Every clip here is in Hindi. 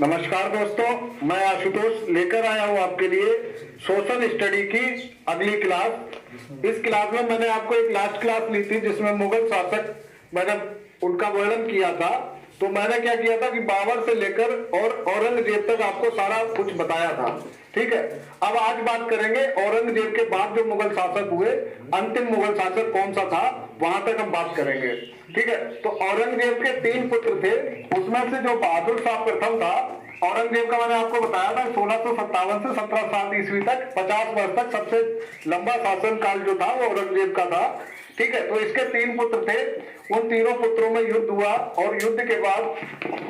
नमस्कार दोस्तों, मैं आशुतोष लेकर आया हूं आपके लिए सोशल स्टडी की अगली क्लास। इस क्लास में मैंने आपको एक लास्ट क्लास ली थी जिसमें मुगल शासक मैंने उनका वर्णन किया था। तो मैंने क्या किया था कि बाबर से लेकर और औरंगजेब तक आपको सारा कुछ बताया था। ठीक है, अब आज बात करेंगे औरंगजेब के बाद जो मुगल शासक हुए, अंतिम मुगल शासक कौन सा था, वहां तक हम बात करेंगे। ठीक है, तो औरंगजेब के 3 पुत्र थे, उसमें से जो बहादुर शाह प्रथम था, औरंगजेब का मैंने आपको बताया था 1657 से 1707 ईस्वी तक 50 वर्ष तक सबसे लंबा शासन काल जो था वो औरंगजेब का था। ठीक है, तो इसके 3 पुत्र थे, उन तीनों पुत्रों में युद्ध हुआ और युद्ध के बाद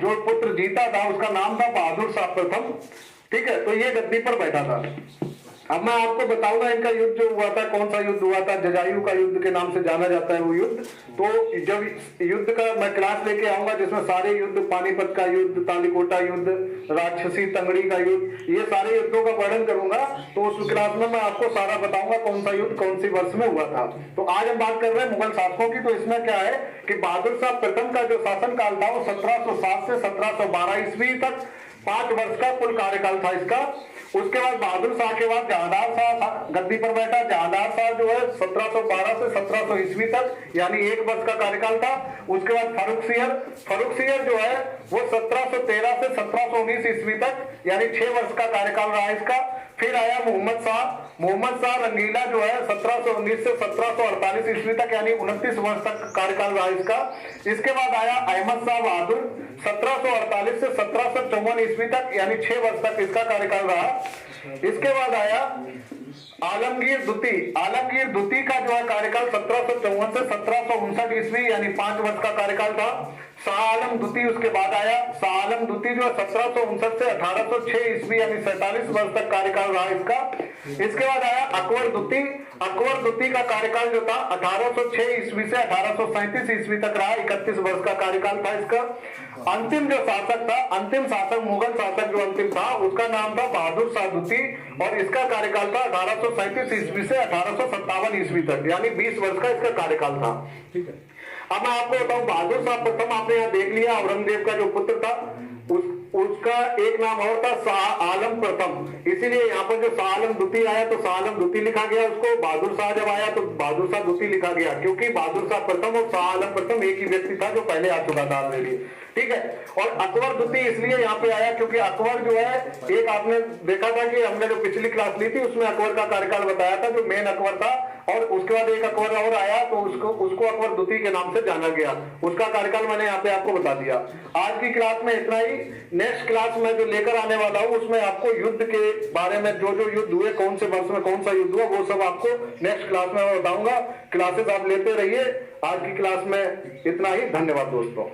जो पुत्र जीता था उसका नाम था बहादुर शाह प्रथम। ठीक है, तो ये गद्दी पर बैठा था। अब मैं आपको बताऊंगा इनका युद्ध जो हुआ था, कौन सा युद्ध हुआ था, जजायु का युद्ध के नाम से जाना जाता है वो युद्ध। तो जब युद्ध का मैं क्लास लेके आऊंगा जिसमें सारे युद्ध, पानीपत का युद्ध, तालीकोटा युद्ध, राक्षसी तंगड़ी का युद्ध, ये सारे युद्धों का वर्णन करूंगा। तो उस क्लास में मैं आपको सारा बताऊंगा कौन सा युद्ध कौन सी वर्ष में हुआ था। तो आज हम बात कर रहे हैं मुगल शासकों की। तो इसमें क्या है कि बहादुर शाह प्रथम का जो शासन काल था वो 1707 से 1712 ईस्वी तक 5 वर्ष का कुल कार्यकाल था इसका। उसके बाद बहादुर शाह के बाद जहांदार शाह गद्दी पर बैठा। जहांदार शाह जो है 1712 से 1700 ईस्वी तक यानी 1 वर्ष का कार्यकाल था। उसके बाद फारूक सियर जो है वो 1713 से 1719 ईस्वी तक यानी 6 वर्ष का कार्यकाल रहा इसका। फिर आया मोहम्मद शाह रंगीला जो है 1719 से 1748 ईस्वी तक यानी 29 वर्ष तक कार्यकाल रहा इसका। इसके बाद आया अहमद शाह बहादुर 1748 से 1754 ईस्वी तक यानी 6 वर्ष तक इसका कार्यकाल रहा। इसके बाद आया आलमगीर द्वितीय का जो है कार्यकाल 1754 से 1759 ईस्वी यानी 5 वर्ष का कार्यकाल था। शाह आलम द्वितीय उसके बाद आया। शाह आलम द्वितीय जो है 1759 से 1806 ईस्वी यानी 47 वर्ष तक कार्यकाल रहा इसका। इसके बाद आया अकबर द्वितीय का कार्यकाल जो था 1806 ईस्वी से 1837 ईस्वी तक रहा, 31 वर्ष का कार्यकाल था इसका। अंतिम जो शासक था, अंतिम शासक मुगल शासक जो अंतिम था उसका नाम था बहादुर शाह द्वितीय और इसका कार्यकाल था 1837 ईस्वी से 1857 ईस्वी तक यानी 20 वर्ष का इसका कार्यकाल था। ठीक है, अब मैं आपको बताऊं बहादुर शाह प्रथम आपने यहाँ देख लिया, औरंगजेब का जो पुत्र था उसका एक नाम और था शाह आलम प्रथम, इसीलिए यहाँ पर जो शाह आलम द्वितीय आया तो शाह आलम द्वितीय लिखा गया उसको। बहादुर शाह जब आया तो बहादुर शाह द्वितीय लिखा गया क्योंकि बहादुर शाह प्रथम और शाह आलम प्रथम एक ही व्यक्ति था जो पहले आ चुका था ऑलरेडी। ठीक है, और अकबर द्वितीय इसलिए यहाँ पे आया क्योंकि अकबर जो है एक आपने देखा था कि हमने जो पिछली क्लास ली थी उसमें अकबर का कार्यकाल बताया था जो मेन अकबर था, और उसके बाद एक अकबर और आया तो उसको अकबर द्वितीय के नाम से जाना गया। उसका कार्यकाल मैंने यहाँ पे आपको बता दिया। आज की क्लास में इतना ही। नेक्स्ट क्लास में जो लेकर आने वाला हूँ उसमें आपको युद्ध के बारे में जो जो युद्ध हुए, कौन से वर्ष में कौन सा युद्ध हुआ, वो सब आपको नेक्स्ट क्लास में मैं बताऊंगा। क्लासेस आप लेते रहिए। आज की क्लास में इतना ही। धन्यवाद दोस्तों।